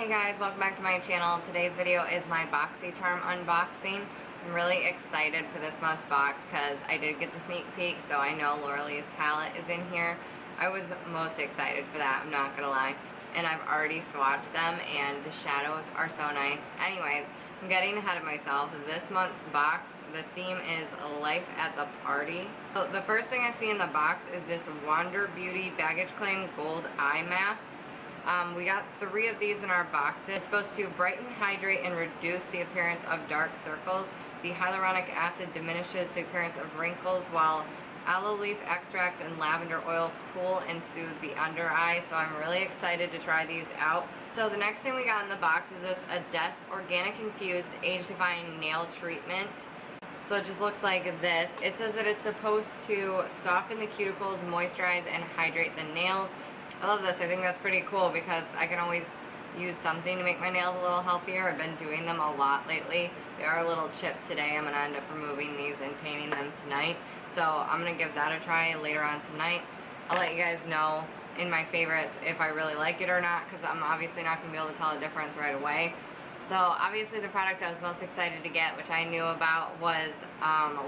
Hey guys, welcome back to my channel. Today's video is my Boxycharm unboxing. I'm really excited for this month's box because I did get the sneak peek, so I know Lauralee's palette is in here. I was most excited for that, I'm not gonna lie. And I've already swatched them and the shadows are so nice. Anyways, I'm getting ahead of myself. This month's box, the theme is Life at the Party. So the first thing I see in the box is this Wander Beauty Baggage Claim Gold Eye Masks. We got 3 of these in our boxes. It's supposed to brighten, hydrate, and reduce the appearance of dark circles. The hyaluronic acid diminishes the appearance of wrinkles, while aloe leaf extracts and lavender oil cool and soothe the under eye. So I'm really excited to try these out. So the next thing we got in the box is this Adesse Organic Infused Age Defying Nail Treatment. So it just looks like this. It says that it's supposed to soften the cuticles, moisturize, and hydrate the nails. I love this. I think that's pretty cool because I can always use something to make my nails a little healthier. I've been doing them a lot lately. They are a little chipped today. I'm going to end up removing these and painting them tonight. So I'm going to give that a try later on tonight. I'll let you guys know in my favorites if I really like it or not, because I'm obviously not going to be able to tell the difference right away. So obviously the product I was most excited to get, which I knew about, was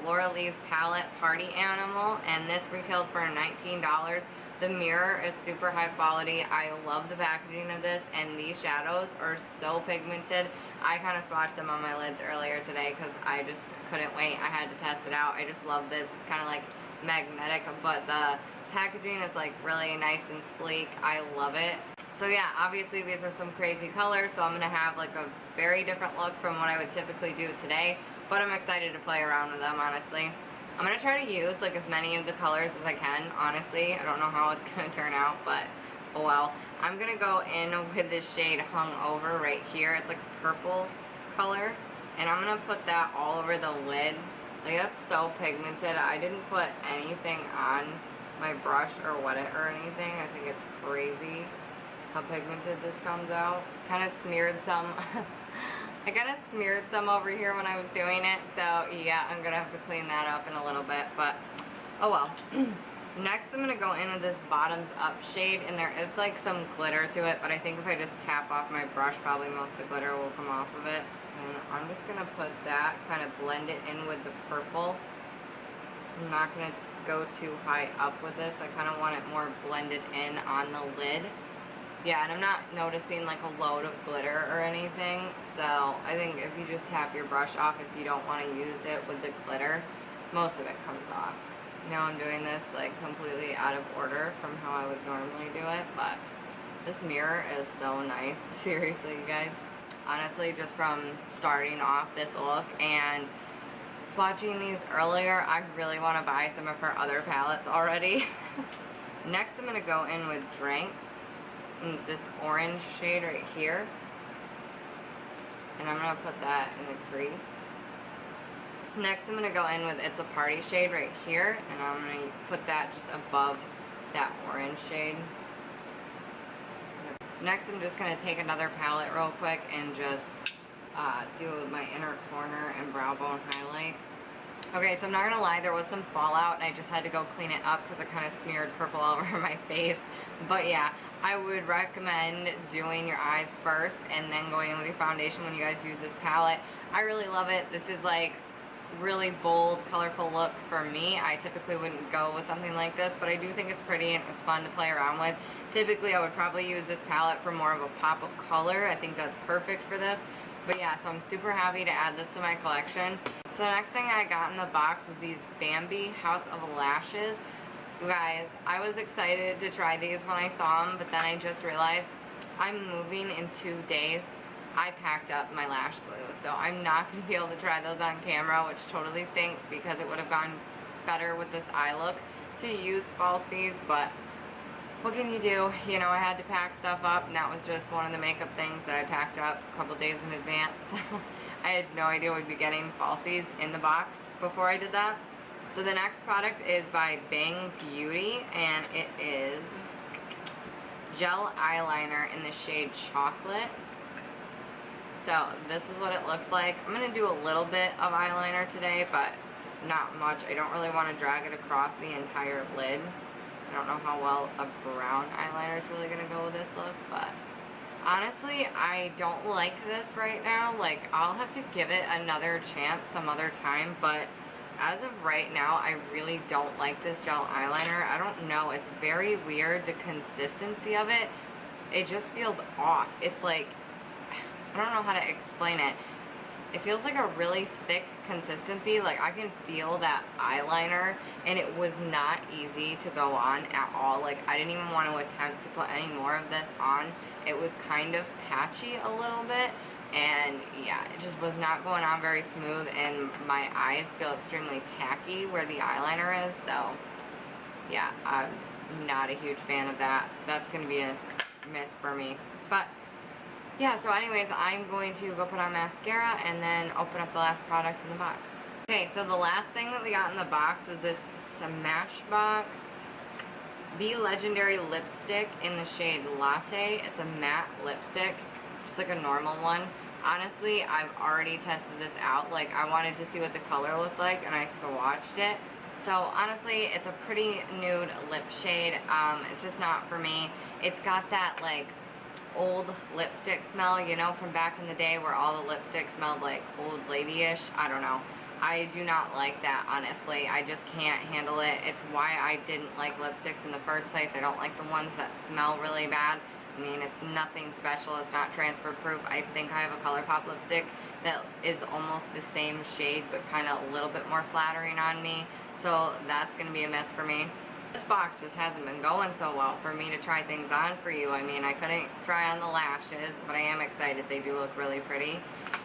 Lauralee's palette Party Animal, and this retails for $19. The mirror is super high quality. I love the packaging of this, and these shadows are so pigmented. I kind of swatched them on my lids earlier today because I just couldn't wait. I had to test it out. I just love this. It's kind of like magnetic, but the packaging is like really nice and sleek. I love it. So yeah, obviously these are some crazy colors, so I'm going to have like a very different look from what I would typically do today, but I'm excited to play around with them, honestly. I'm going to try to use like as many of the colors as I can, honestly. I don't know how it's going to turn out, but oh well. I'm going to go in with this shade Hung Over right here. It's like a purple color, and I'm going to put that all over the lid. Like, that's so pigmented. I didn't put anything on my brush or wet it or anything. I think it's crazy how pigmented this comes out. Kind of smeared some I kind of smeared some over here when I was doing it, so yeah, I'm gonna have to clean that up in a little bit, but oh well. Next I'm gonna go in with this Bottoms Up shade, and there is like some glitter to it, but I think if I just tap off my brush, probably most of the glitter will come off of it. And I'm just gonna put that, kind of blend it in with the purple. I'm not gonna go too high up with this. I kind of want it more blended in on the lid. Yeah, and I'm not noticing like a load of glitter or anything, so I think if you just tap your brush off, if you don't want to use it with the glitter, most of it comes off. Now I'm doing this like completely out of order from how I would normally do it, but this mirror is so nice. Seriously, you guys. Honestly, just from starting off this look and swatching these earlier, I really want to buy some of her other palettes already. Next, I'm going to go in with Drinks. And it's this orange shade right here, and I'm going to put that in the crease. Next I'm going to go in with It's a Party shade right here, and I'm going to put that just above that orange shade. Next I'm just going to take another palette real quick and just do my inner corner and brow bone highlight. Okay, so I'm not going to lie, there was some fallout and I just had to go clean it up because I kind of smeared purple all over my face. But yeah, I would recommend doing your eyes first and then going in with your foundation when you guys use this palette. I really love it. This is like really bold, colorful look for me. I typically wouldn't go with something like this, but I do think it's pretty and it's fun to play around with. Typically I would probably use this palette for more of a pop of color. I think that's perfect for this. But yeah, so I'm super happy to add this to my collection. So the next thing I got in the box was these Bambie House of Lashes. You guys, I was excited to try these when I saw them, but then I just realized I'm moving in 2 days. I packed up my lash glue, so I'm not going to be able to try those on camera, which totally stinks because it would have gone better with this eye look to use falsies, but what can you do? You know, I had to pack stuff up, and that was just one of the makeup things that I packed up a couple days in advance. I had no idea we'd be getting falsies in the box before I did that. So the next product is by Bang Beauty, and it is gel eyeliner in the shade Chocolate. So this is what it looks like. I'm going to do a little bit of eyeliner today, but not much. I don't really want to drag it across the entire lid. I don't know how well a brown eyeliner is really going to go with this look, but honestly, I don't like this right now. Like, I'll have to give it another chance some other time, but as of right now, I really don't like this gel eyeliner. I don't know, it's very weird, the consistency of it. It just feels off. It's like, I don't know how to explain it. It feels like a really thick consistency. Like, I can feel that eyeliner, and it was not easy to go on at all. Like, I didn't even want to attempt to put any more of this on. It was kind of patchy a little bit, and yeah, it just was not going on very smooth, and my eyes feel extremely tacky where the eyeliner is. So yeah, I'm not a huge fan of that. That's going to be a miss for me. But yeah, so anyways, I'm going to go put on mascara and then open up the last product in the box. Okay, so the last thing that we got in the box was this Smashbox Be Legendary lipstick in the shade Latte. It's a matte lipstick, just like a normal one. Honestly, I've already tested this out. Like, I wanted to see what the color looked like, and I swatched it. So honestly, it's a pretty nude lip shade. It's just not for me. It's got that like old lipstick smell, you know, from back in the day where all the lipstick smelled like old lady-ish. I don't know. I do not like that, honestly. I just can't handle it. It's why I didn't like lipsticks in the first place. I don't like the ones that smell really bad. I mean, it's nothing special. It's not transfer proof. I think I have a ColourPop lipstick that is almost the same shade, but kind of a little bit more flattering on me. So that's going to be a miss for me. This box just hasn't been going so well for me to try things on for you. I mean, I couldn't try on the lashes, but I am excited. They do look really pretty.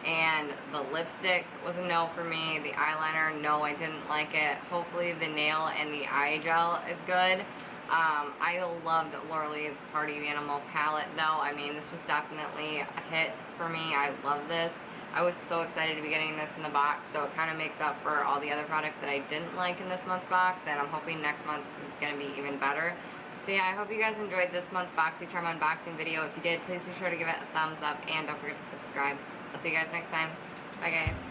And the lipstick was a no for me. The eyeliner, no, I didn't like it. Hopefully the nail and the eye gel is good. I loved Laurel's Party Animal palette though. I mean, this was definitely a hit for me. I love this. I was so excited to be getting this in the box, so it kind of makes up for all the other products that I didn't like in this month's box, and I'm hoping next month's is going to be even better. So yeah, I hope you guys enjoyed this month's Boxycharm unboxing video. If you did, please be sure to give it a thumbs up, and don't forget to subscribe. I'll see you guys next time. Bye guys.